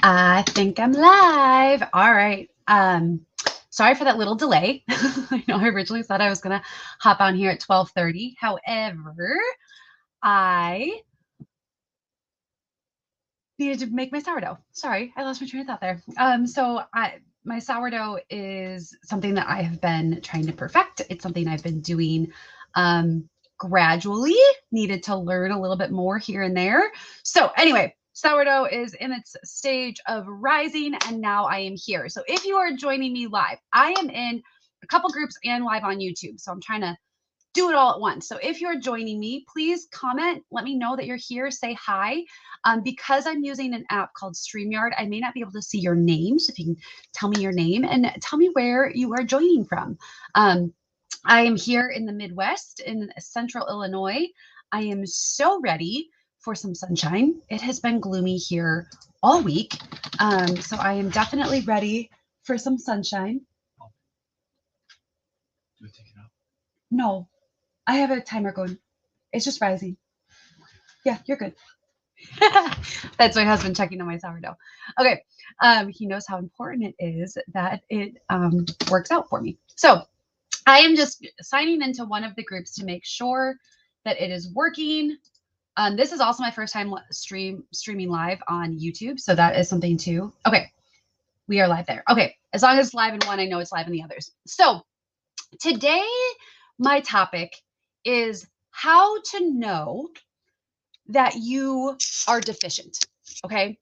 I think I'm live. All right. Sorry for that little delay. I know I originally thought I was going to hop on here at 12:30. However, I needed to make my sourdough. Sorry, I lost my train of thought there. My sourdough is something that I have been trying to perfect. It's something I've been doing gradually, needed to learn a little bit more here and there. So anyway, sourdough is in its stage of rising, and now I am here. So if you are joining me live, I am in a couple groups and live on YouTube. So I'm trying to do it all at once. So if you're joining me, please comment, let me know that you're here, say hi. Because I'm using an app called StreamYard, I may not be able to see your name. So if you can tell me your name and tell me where you are joining from. I am here in the Midwest in central Illinois. I am so ready for some sunshine. It has been gloomy here all week. So I am definitely ready for some sunshine. Do I take it out? No, I have a timer going. It's just rising. Yeah, you're good. That's my husband checking on my sourdough. Okay. He knows how important it is that it works out for me. So I am just signing into one of the groups to make sure that it is working. This is also my first time streaming live on YouTube. So that is something too. Okay. We are live there. Okay. As long as it's live in one, I know it's live in the others. So today, my topic is how to know that you are deficient. Okay.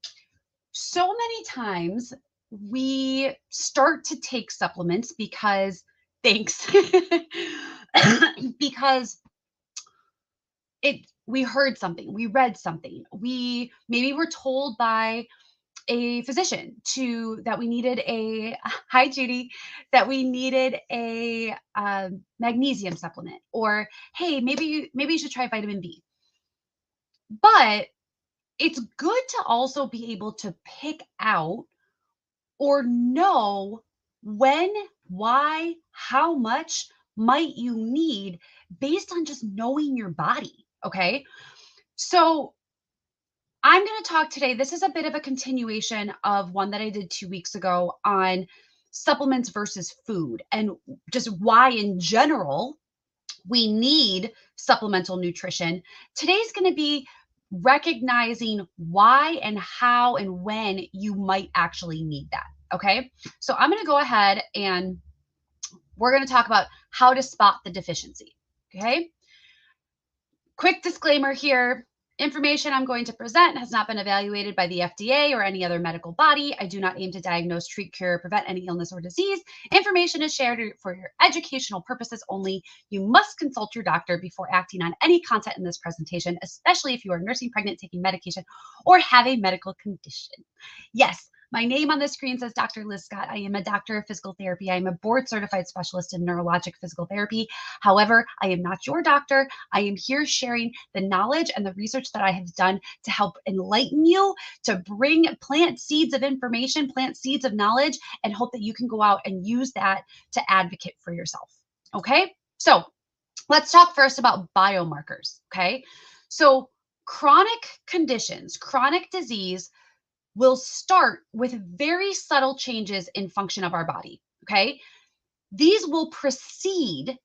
So many times we start to take supplements because, thanks, because we heard something, we read something, we maybe were told by a physician that we needed a hi Judy, that we needed a magnesium supplement, or hey, maybe you should try vitamin B. But it's good to also be able to pick out or know when, why, how much might you need based on just knowing your body. Okay. So I'm going to talk today. This is a bit of a continuation of one that I did 2 weeks ago on supplements versus food and just why, in general, we need supplemental nutrition. Today's going to be recognizing why and how and when you might actually need that. Okay. So I'm going to go ahead and we're going to talk about how to spot the deficiency. Okay. Quick disclaimer here. Information I'm going to present has not been evaluated by the FDA or any other medical body. I do not aim to diagnose, treat, cure, or prevent any illness or disease. Information is shared for your educational purposes only. You must consult your doctor before acting on any content in this presentation, especially if you are nursing, pregnant, taking medication, or have a medical condition. Yes, my name on the screen says Dr. Liz Scott. I am a doctor of physical therapy. I am a board certified specialist in neurologic physical therapy. However, I am not your doctor. I am here sharing the knowledge and the research that I have done to help enlighten you, to plant seeds of information, plant seeds of knowledge, and hope that you can go out and use that to advocate for yourself. Okay, so let's talk first about biomarkers. Okay, so chronic conditions, chronic disease will start with very subtle changes in function of our body. Okay, these will precede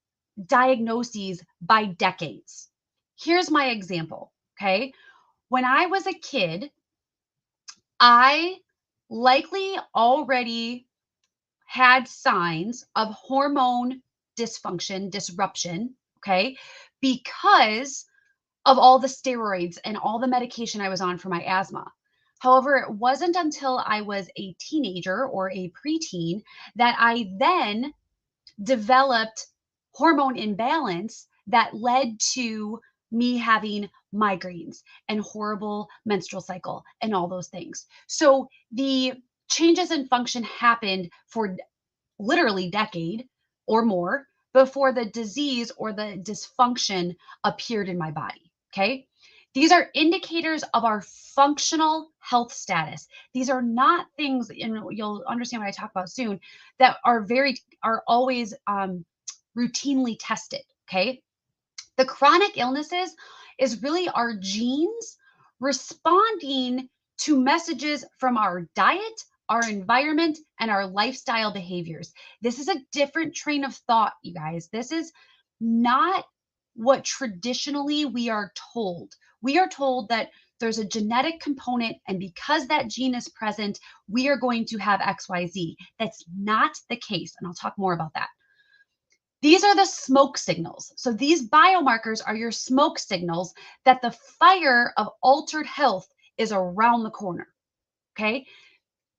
diagnoses by decades. Here's my example. Okay, when I was a kid, I likely already had signs of hormone dysfunction, disruption, okay, because of all the steroids and all the medication I was on for my asthma. However, it wasn't until I was a teenager or a preteen that I then developed hormone imbalance that led to me having migraines and horrible menstrual cycle and all those things. So the changes in function happened for literally decade or more before the disease or the dysfunction appeared in my body. Okay. These are indicators of our functional health status. These are not things, and you'll understand what I talk about soon, that are always routinely tested. Okay. The chronic illnesses is really our genes responding to messages from our diet, our environment, and our lifestyle behaviors. This is a different train of thought, you guys. This is not what traditionally we are told. We are told that there's a genetic component, and because that gene is present, we are going to have XYZ. That's not the case, and I'll talk more about that. These are the smoke signals. So these biomarkers are your smoke signals that the fire of altered health is around the corner. Okay.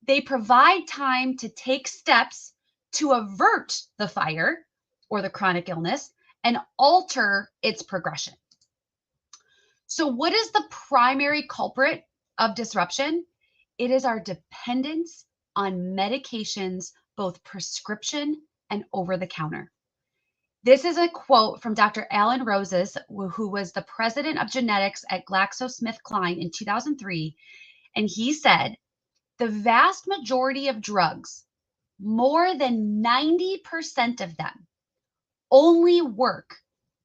They provide time to take steps to avert the fire or the chronic illness and alter its progression. So, what is the primary culprit of disruption? It is our dependence on medications, both prescription and over the counter. This is a quote from Dr. Alan Roses, who was the president of genetics at GlaxoSmithKline in 2003. And he said, the vast majority of drugs, more than 90% of them, only work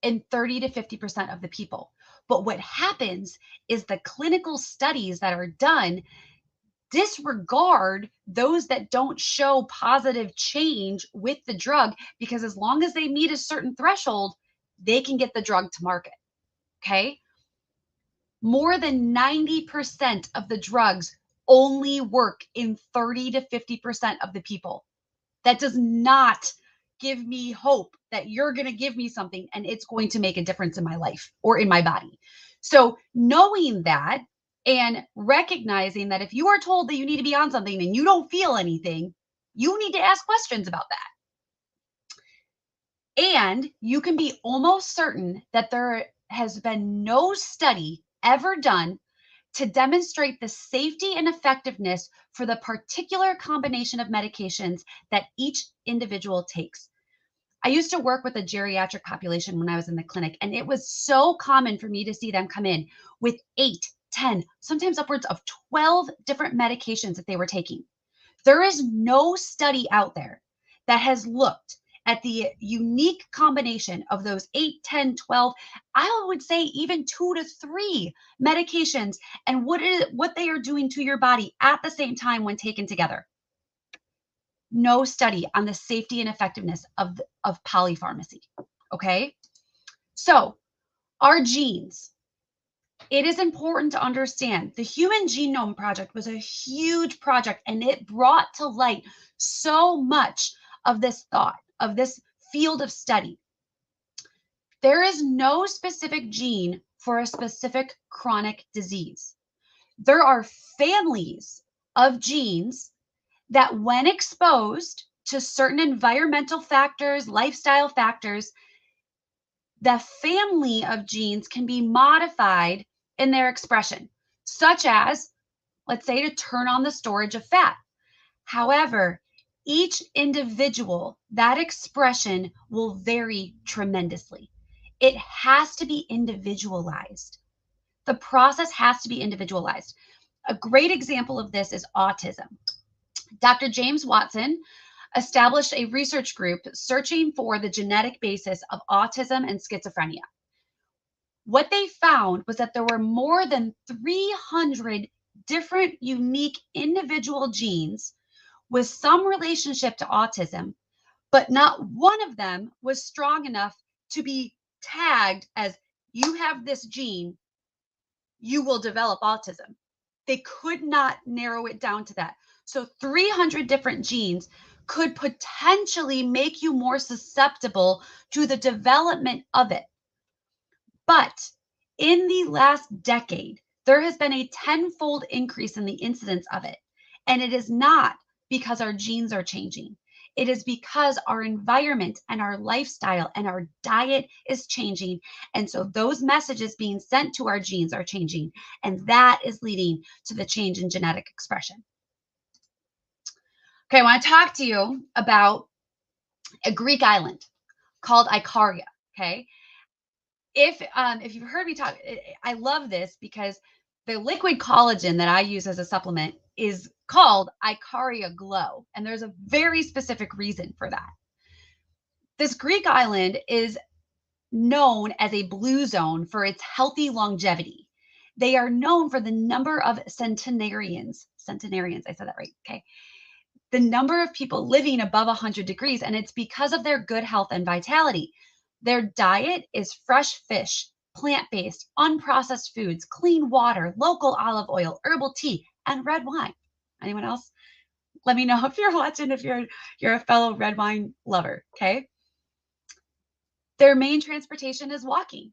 in 30 to 50% of the people. But what happens is the clinical studies that are done disregard those that don't show positive change with the drug, because as long as they meet a certain threshold, they can get the drug to market. Okay. More than 90% of the drugs only work in 30 to 50% of the people. That does not give me hope that you're going to give me something and it's going to make a difference in my life or in my body. So, knowing that and recognizing that if you are told that you need to be on something and you don't feel anything, you need to ask questions about that. And you can be almost certain that there has been no study ever done to demonstrate the safety and effectiveness for the particular combination of medications that each individual takes. I used to work with a geriatric population when I was in the clinic, and it was so common for me to see them come in with 8, 10, sometimes upwards of 12 different medications that they were taking. There is no study out there that has looked at the unique combination of those 8, 10, 12, I would say even 2 to 3 medications and what they are doing to your body at the same time when taken together. No study on the safety and effectiveness of polypharmacy. Okay. So our genes, it is important to understand the Human Genome Project was a huge project, and it brought to light so much of this thought, of this field of study. There is no specific gene for a specific chronic disease. There are families of genes that, when exposed to certain environmental factors, lifestyle factors, the family of genes can be modified in their expression, such as, let's say, to turn on the storage of fat. However, each individual, that expression will vary tremendously. It has to be individualized. The process has to be individualized. A great example of this is autism. Dr. James Watson established a research group searching for the genetic basis of autism and schizophrenia. What they found was that there were more than 300 different unique individual genes with some relationship to autism, but not one of them was strong enough to be tagged as, you have this gene, you will develop autism. They could not narrow it down to that. So 300 different genes could potentially make you more susceptible to the development of it. But in the last decade, there has been a tenfold increase in the incidence of it. And it is not because our genes are changing. It is because our environment and our lifestyle and our diet is changing. And so those messages being sent to our genes are changing. And that is leading to the change in genetic expression. Okay, I want to talk to you about a Greek island called Icaria. Okay. If you've heard me talk, I love this because the liquid collagen that I use as a supplement is called Icaria Glow. And there's a very specific reason for that. This Greek island is known as a blue zone for its healthy longevity. They are known for the number of centenarians. Centenarians, I said that right. Okay. The number of people living above 100 degrees, and it's because of their good health and vitality. Their diet is fresh fish, plant-based, unprocessed foods, clean water, local olive oil, herbal tea, and red wine. Anyone else? Let me know if you're watching, if you're a fellow red wine lover, okay? Their main transportation is walking.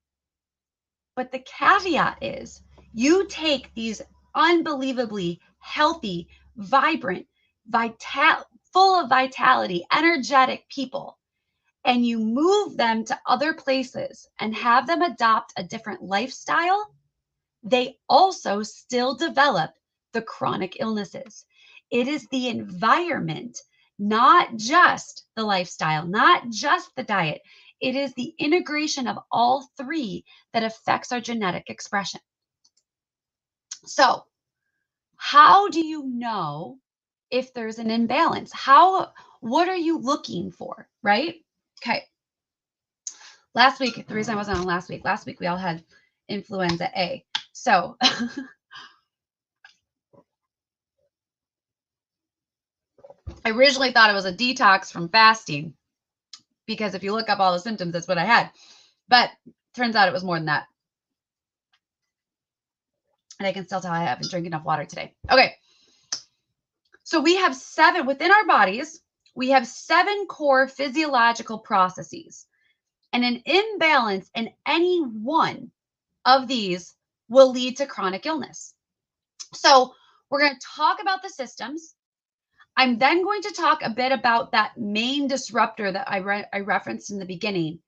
But the caveat is you take these unbelievably healthy, vibrant, full of vitality, energetic people, and you move them to other places and have them adopt a different lifestyle, they also still develop the chronic illnesses. It is the environment, not just the lifestyle, not just the diet. It is the integration of all three that affects our genetic expression. So, how do you know if there's an imbalance? What are you looking for, right? Okay. Last week, the reason I wasn't on last week we all had influenza A. So I originally thought it was a detox from fasting because if you look up all the symptoms, that's what I had. But turns out it was more than that. And I can still tell I haven't drank enough water today. Okay. So we have within our bodies, we have 7 core physiological processes. And an imbalance in any one of these will lead to chronic illness. So we're going to talk about the systems. I'm then going to talk a bit about that main disruptor that I referenced in the beginning.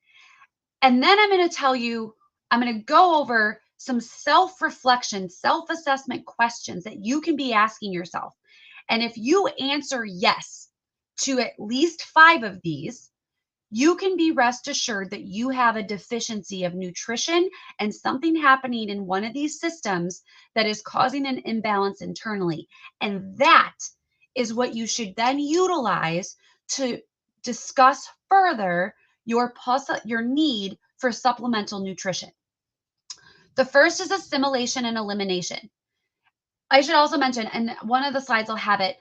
And then I'm going to go over some self-reflection, self-assessment questions that you can be asking yourself. And if you answer yes to at least 5 of these, you can be rest assured that you have a deficiency of nutrition and something happening in one of these systems that is causing an imbalance internally. And that is what you should then utilize to discuss further your need for supplemental nutrition. The first is assimilation and elimination. I should also mention, and one of the slides will have it,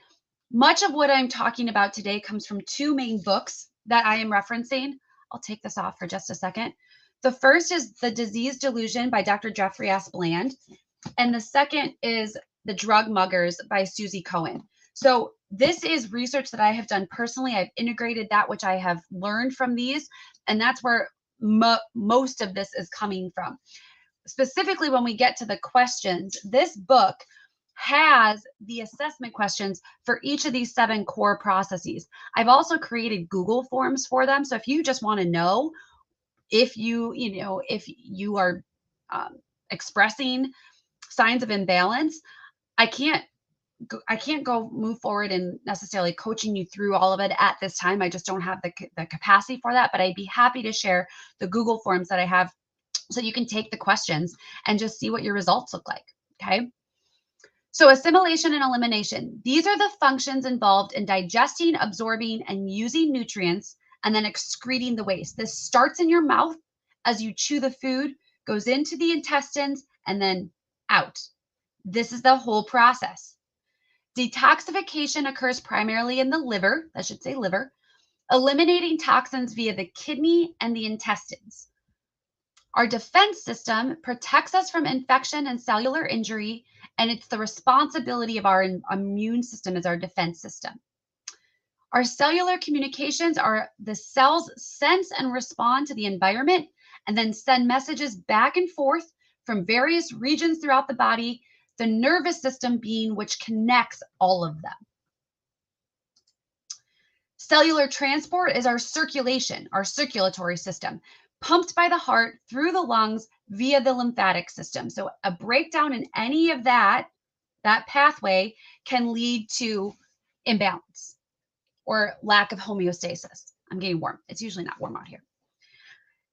much of what I'm talking about today comes from 2 main books that I am referencing. I'll take this off for just a second. The first is The Disease Delusion by Dr. Jeffrey S. Bland. And the second is The Drug Muggers by Susie Cohen. So this is research that I have done personally. I've integrated that which I have learned from these, and that's where most of this is coming from. Specifically, when we get to the questions, this book has the assessment questions for each of these 7 core processes. I've also created Google forms for them. So if you just want to know if if you are expressing signs of imbalance, I can't go move forward and necessarily coaching you through all of it at this time. I just don't have the capacity for that, but I'd be happy to share the Google forms that I have so you can take the questions and just see what your results look like. Okay. So assimilation and elimination, these are the functions involved in digesting, absorbing, and using nutrients, and then excreting the waste. This starts in your mouth as you chew the food, goes into the intestines, and then out. This is the whole process. Detoxification occurs primarily in the liver, I should say liver, eliminating toxins via the kidney and the intestines. Our defense system protects us from infection and cellular injury, and it's the responsibility of our immune system as our defense system. Our cellular communications are the cells sense and respond to the environment and then send messages back and forth from various regions throughout the body, the nervous system being which connects all of them. Cellular transport is our circulation, our circulatory system, pumped by the heart through the lungs via the lymphatic system. So a breakdown in any of that pathway can lead to imbalance or lack of homeostasis. I'm getting warm. It's usually not warm out here.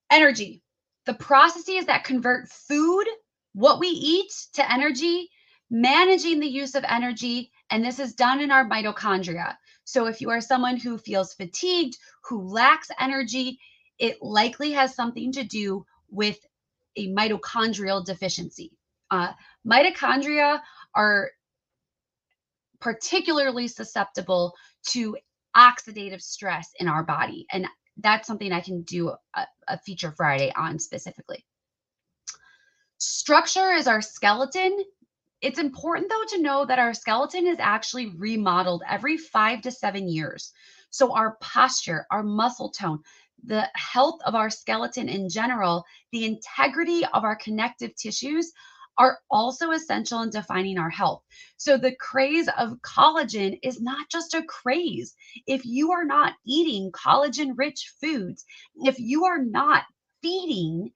Energy. The processes that convert food, what we eat, to energy, managing the use of energy, and this is done in our mitochondria. So if you are someone who feels fatigued, who lacks energy, it likely has something to do with a mitochondrial deficiency. Mitochondria are particularly susceptible to oxidative stress in our body. And that's something I can do a feature Friday on specifically. Structure is our skeleton. It's important, though, to know that our skeleton is actually remodeled every 5 to 7 years. So, our posture, our muscle tone, the health of our skeleton in general, the integrity of our connective tissues are also essential in defining our health. So, the craze of collagen is not just a craze. If you are not eating collagen rich foods, if you are not feeding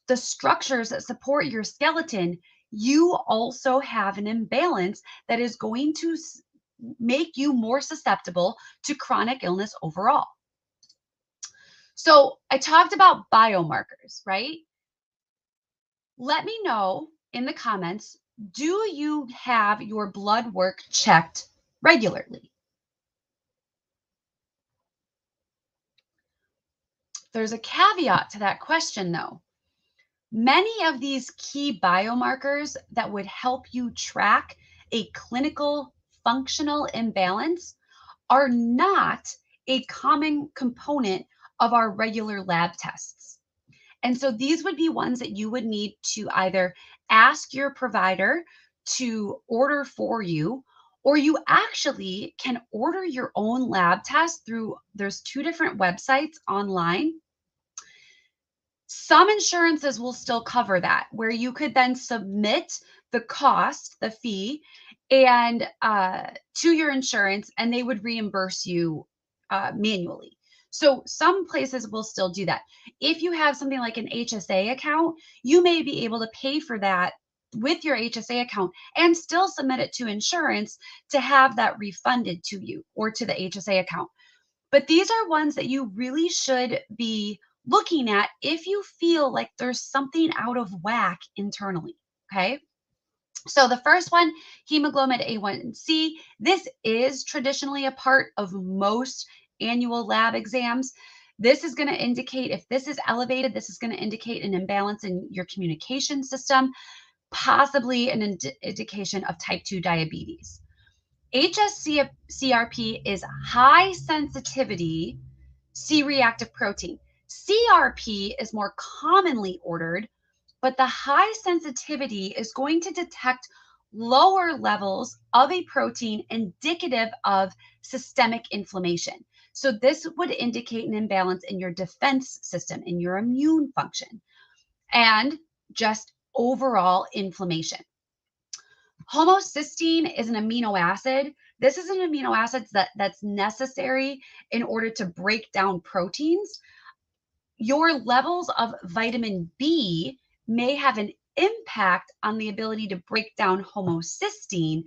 the structures that support your skeleton, you also have an imbalance that is going to make you more susceptible to chronic illness overall. So, I talked about biomarkers, right? Let me know in the comments, do you have your blood work checked regularly? There's a caveat to that question, though. Many of these key biomarkers that would help you track a clinical functional imbalance are not a common component of our regular lab tests. And so these would be ones that you would need to either ask your provider to order for you, or you actually can order your own lab test through, there's two different websites online. Some insurances will still cover that, where you could then submit the cost, the fee, and to your insurance, and they would reimburse you manually. So some places will still do that. If you have something like an HSA account, you may be able to pay for that with your HSA account and still submit it to insurance to have that refunded to you or to the HSA account. But these are ones that you really should be looking at if you feel like there's something out of whack internally. Okay. So the first one, hemoglobin A1C, this is traditionally a part of most annual lab exams. This is going to indicate, if this is elevated, this is going to indicate an imbalance in your communication system, possibly an indication of type 2 diabetes. HSCRP is high sensitivity C-reactive protein. CRP is more commonly ordered, but the high sensitivity is going to detect lower levels of a protein indicative of systemic inflammation. So this would indicate an imbalance in your defense system, in your immune function, and just overall inflammation. Homocysteine is an amino acid. This is an amino acid that's necessary in order to break down proteins. Your levels of vitamin B may have an impact on the ability to break down homocysteine,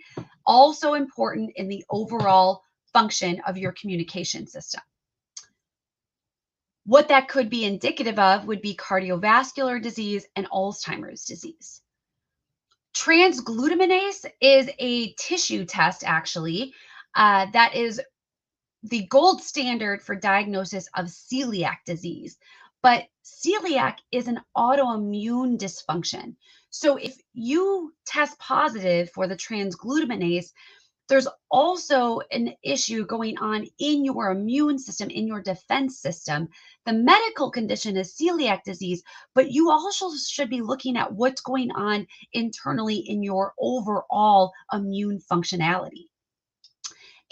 also important in the overall function of your communication system. What that could be indicative of would be cardiovascular disease and Alzheimer's disease. Transglutaminase is a tissue test, actually, that is the gold standard for diagnosis of celiac disease. But celiac is an autoimmune dysfunction. So if you test positive for the transglutaminase, there's also an issue going on in your immune system, in your defense system. The medical condition is celiac disease, but you also should be looking at what's going on internally in your overall immune functionality.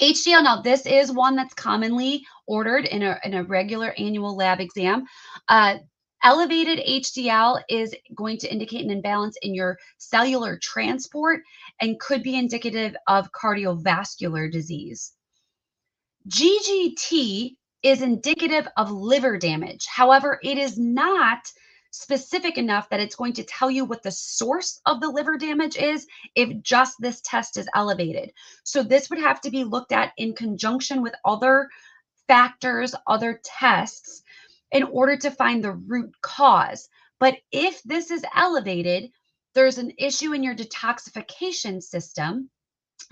HDL, now this is one that's commonly ordered in a regular annual lab exam. Elevated HDL is going to indicate an imbalance in your cellular transport and could be indicative of cardiovascular disease. GGT is indicative of liver damage. However, it is not specific enough that it's going to tell you what the source of the liver damage is if just this test is elevated. So this would have to be looked at in conjunction with other factors, other tests, in order to find the root cause. But if this is elevated, there's an issue in your detoxification system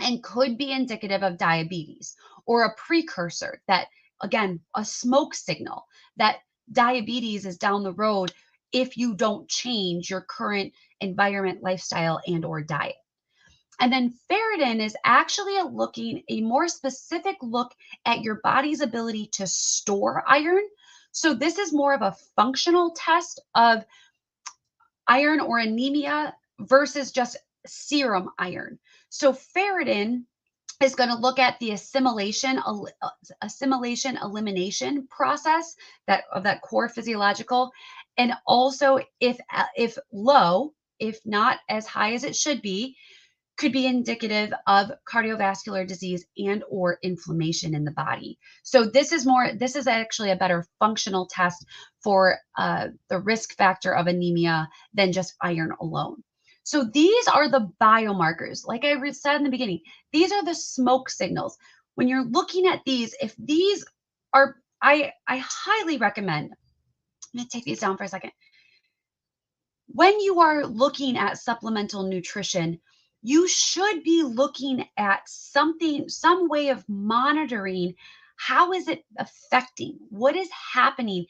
and could be indicative of diabetes or a precursor that, again, a smoke signal that diabetes is down the road if you don't change your current environment, lifestyle, and or diet. And then ferritin is actually a more specific look at your body's ability to store iron. So this is more of a functional test of iron or anemia versus just serum iron. So ferritin is going to look at the assimilation elimination process that of that core physiological, and also if low, if not as high as it should be, could be indicative of cardiovascular disease and or inflammation in the body. So this is actually a better functional test for the risk factor of anemia than just iron alone. So these are the biomarkers. Like I said in the beginning, these are the smoke signals. When you're looking at these, if these are, I highly recommend, I'm going to take these down for a second. When you are looking at supplemental nutrition, you should be looking at something, some way of monitoring. How is it affecting? What is happening?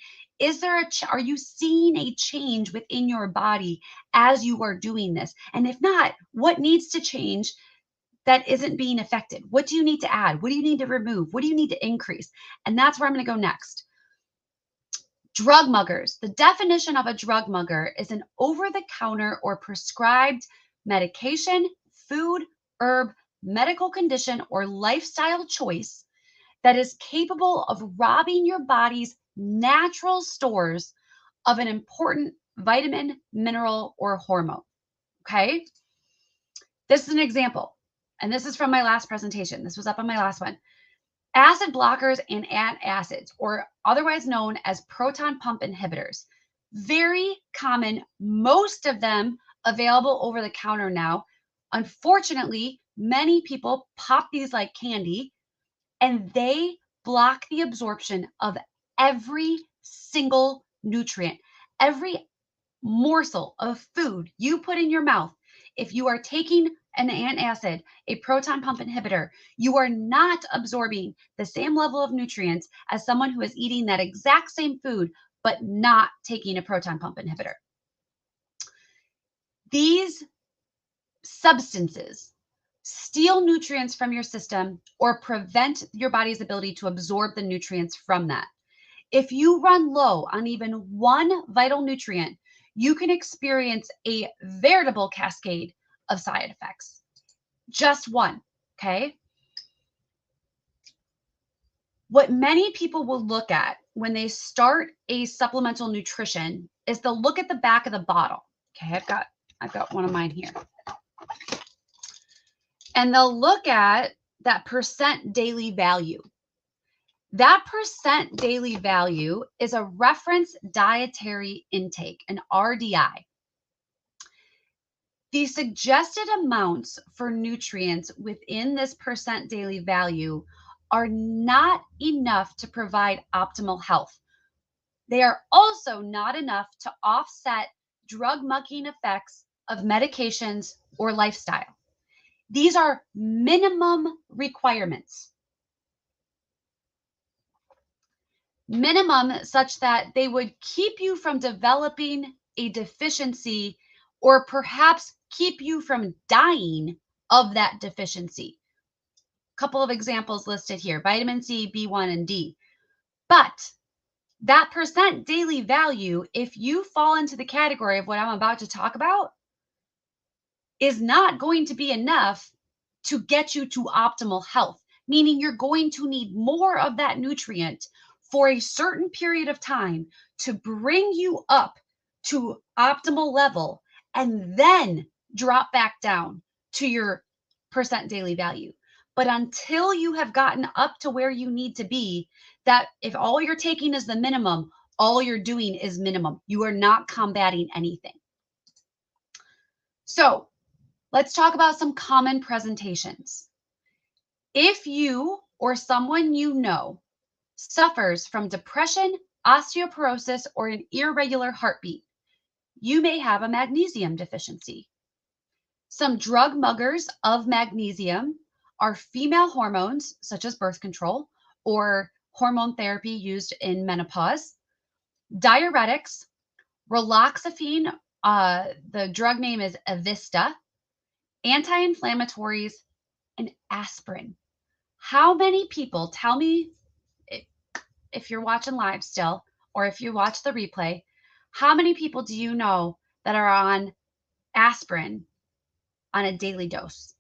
Are you seeing a change within your body as you are doing this? And if not, what needs to change that isn't being affected? What do you need to add? What do you need to remove? What do you need to increase? And that's where I'm going to go next. Drug muggers. The definition of a drug mugger is an over-the-counter or prescribed medication, food, herb, medical condition, or lifestyle choice that is capable of robbing your body's natural stores of an important vitamin, mineral, or hormone. Okay? This is an example, and this is from my last presentation. This was up on my last one. Acid blockers and antacids, or otherwise known as proton pump inhibitors. Very common, most of them available over the counter now. Unfortunately, many people pop these like candy, and they block the absorption of every single nutrient, every morsel of food you put in your mouth. If you are taking an antacid, a proton pump inhibitor, you are not absorbing the same level of nutrients as someone who is eating that exact same food, but not taking a proton pump inhibitor. These substances steal nutrients from your system or prevent your body's ability to absorb the nutrients from that. If you run low on even one vital nutrient, you can experience a veritable cascade of side effects. Just one, okay? What many people will look at when they start a supplemental nutrition is they'll look at the back of the bottle. Okay, I've got one of mine here. And they'll look at that percent daily value. That percent daily value is a reference dietary intake, an RDI. The suggested amounts for nutrients within this percent daily value are not enough to provide optimal health. They are also not enough to offset drug mugging effects of medications or lifestyle. These are minimum requirements. Minimum such that they would keep you from developing a deficiency or perhaps keep you from dying of that deficiency. Couple of examples listed here: vitamin C, B1, and D. But that percent daily value, if you fall into the category of what I'm about to talk about, is not going to be enough to get you to optimal health, meaning you're going to need more of that nutrient for a certain period of time to bring you up to optimal level and then drop back down to your percent daily value. But until you have gotten up to where you need to be, that if all you're taking is the minimum, all you're doing is minimum. You are not combating anything. So let's talk about some common presentations. If you or someone you know suffers from depression, osteoporosis, or an irregular heartbeat, you may have a magnesium deficiency. Some drug muggers of magnesium are female hormones, such as birth control or hormone therapy used in menopause, diuretics, raloxifene The drug name is Avista, anti-inflammatories, and aspirin. How many people, tell me if you're watching live still, or if you watch the replay, how many people do you know that are on aspirin on a daily dose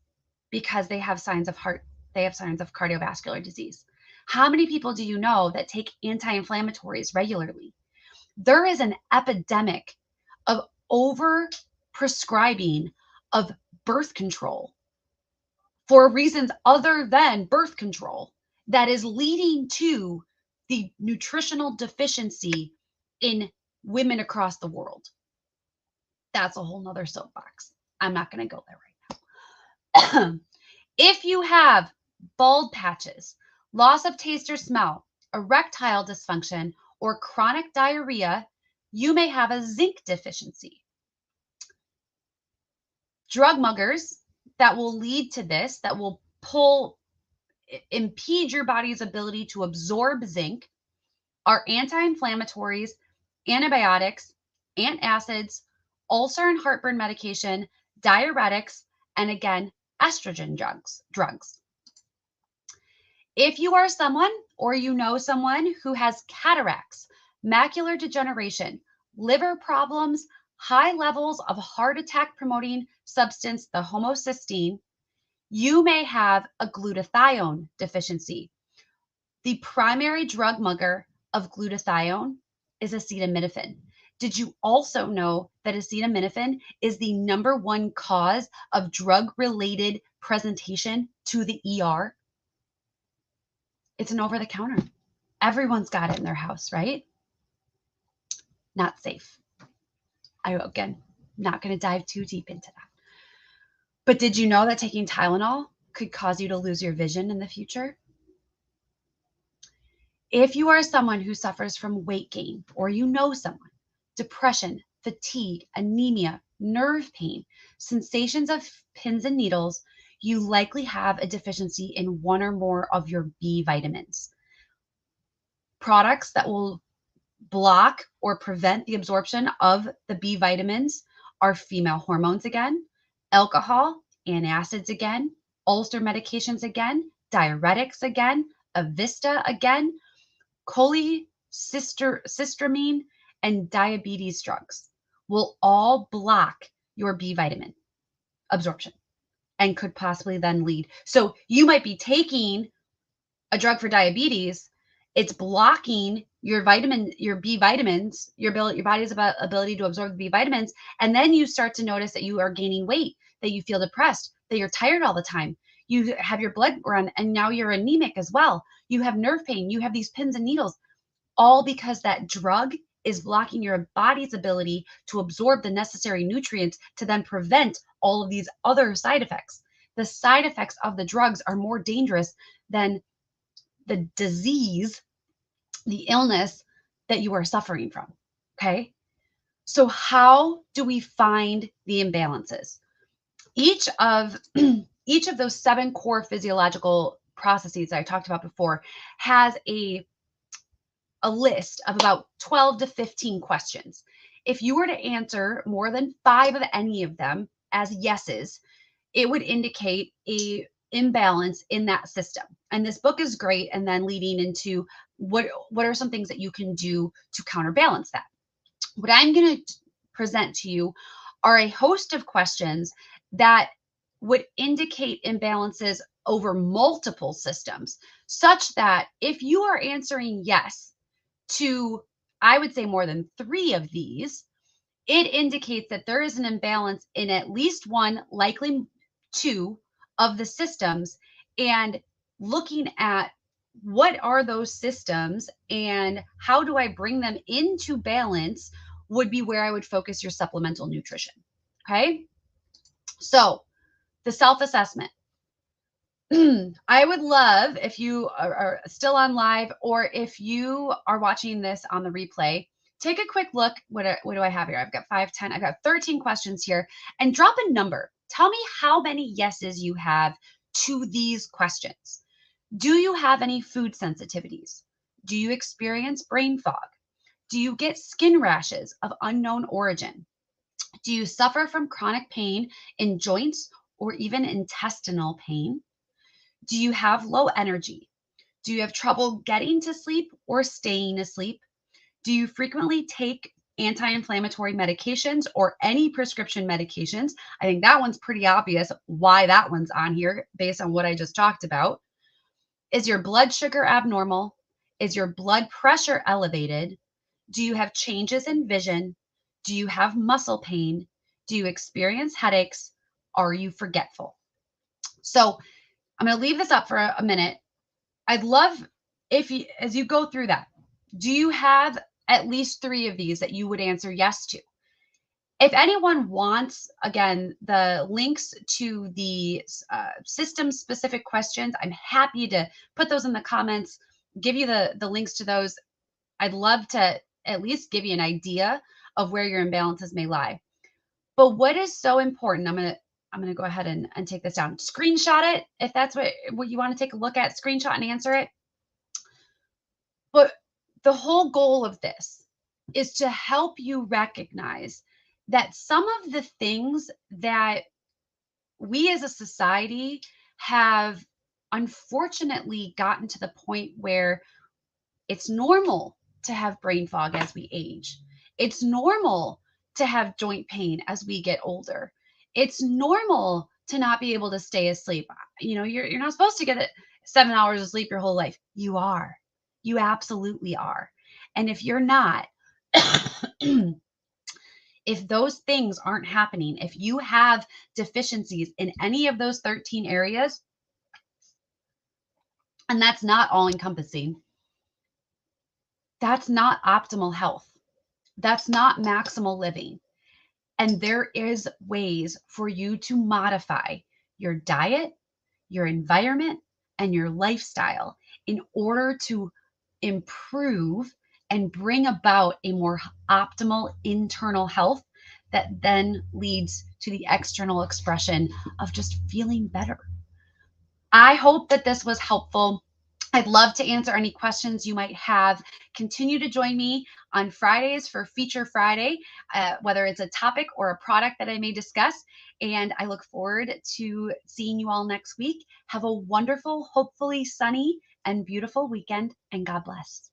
because they have signs of cardiovascular disease? How many people do you know that take anti-inflammatories regularly? There is an epidemic of over prescribing of birth control for reasons other than birth control that is leading to the nutritional deficiency in women across the world. That's a whole nother soapbox. I'm not going to go there right now. If you have bald patches, loss of taste or smell, erectile dysfunction, or chronic diarrhea, you may have a zinc deficiency. Drug muggers that will lead to this, that will impede your body's ability to absorb zinc, are anti-inflammatories, antibiotics, antacids, ulcer and heartburn medication, diuretics, and again, estrogen drugs. If you are someone or you know someone who has cataracts, macular degeneration, liver problems, high levels of heart attack promoting substance, the homocysteine, you may have a glutathione deficiency. The primary drug mugger of glutathione is acetaminophen. Did you also know that acetaminophen is the #1 cause of drug-related presentation to the ER? It's an over-the-counter. Everyone's got it in their house, right? Not safe. Again, not going to dive too deep into that. But did you know that taking Tylenol could cause you to lose your vision in the future? If you are someone who suffers from weight gain, or you know someone, depression, fatigue, anemia, nerve pain, sensations of pins and needles, you likely have a deficiency in one or more of your B vitamins. Products that will block or prevent the absorption of the B vitamins are female hormones again, alcohol, antacids again, ulcer medications again, diuretics again, Avista again, cholecystramine, and diabetes drugs will all block your B vitamin absorption and could possibly then lead. So you might be taking a drug for diabetes, it's blocking your B vitamins, your body's ability to absorb the B vitamins, and then you start to notice that you are gaining weight, that you feel depressed, that you're tired all the time. You have your blood run, and now you're anemic as well. You have nerve pain. You have these pins and needles, all because that drug is blocking your body's ability to absorb the necessary nutrients to then prevent all of these other side effects. The side effects of the drugs are more dangerous than the disease, the illness that you are suffering from. Okay. So how do we find the imbalances? Each of those 7 core physiological processes that I talked about before has a list of about 12 to 15 questions. If you were to answer more than 5 of any of them as yeses, it would indicate a imbalance in that system. And this book is great. And then leading into what are some things that you can do to counterbalance that. What I'm going to present to you are a host of questions that would indicate imbalances over multiple systems, such that if you are answering yes to, I would say, more than 3 of these, it indicates that there is an imbalance in at least 1, likely 2 of the systems, and looking at what are those systems and how do I bring them into balance would be where I would focus your supplemental nutrition. Okay. So the self-assessment. I would love if you are still on live, or if you are watching this on the replay, take a quick look. What do I have here? I've got 5, 10, I've got 13 questions here, and drop a number. Tell me how many yeses you have to these questions. Do you have any food sensitivities? Do you experience brain fog? Do you get skin rashes of unknown origin? Do you suffer from chronic pain in joints or even intestinal pain? Do you have low energy? Do you have trouble getting to sleep or staying asleep? Do you frequently take anti inflammatory medications or any prescription medications? I think that one's pretty obvious why that one's on here based on what I just talked about. Is your blood sugar abnormal? Is your blood pressure elevated? Do you have changes in vision? Do you have muscle pain? Do you experience headaches? Are you forgetful? So I'm going to leave this up for a minute. I'd love if you, as you go through that, do you have at least three of these that you would answer yes to? If anyone wants, again, the links to the system specific questions, I'm happy to put those in the comments, give you the links to those. I'd love to at least give you an idea of where your imbalances may lie. But what is so important, I'm gonna go ahead and take this down. Screenshot it if that's what you want to take a look at, screenshot and answer it. But the whole goal of this is to help you recognize that some of the things that we as a society have unfortunately gotten to the point where it's normal to have brain fog as we age. It's normal to have joint pain as we get older. It's normal to not be able to stay asleep. You're not supposed to get 7 hours of sleep your whole life. You are. You absolutely are. And if you're not, if those things aren't happening, if you have deficiencies in any of those 13 areas, and that's not all encompassing, that's not optimal health. That's not maximal living. And there is ways for you to modify your diet, your environment, and your lifestyle in order to improve and bring about a more optimal internal health that then leads to the external expression of just feeling better. I hope that this was helpful. I'd love to answer any questions you might have. Continue to join me on Fridays for Feature Friday, whether it's a topic or a product that I may discuss. And I look forward to seeing you all next week. Have a wonderful, hopefully sunny and beautiful weekend, and God bless.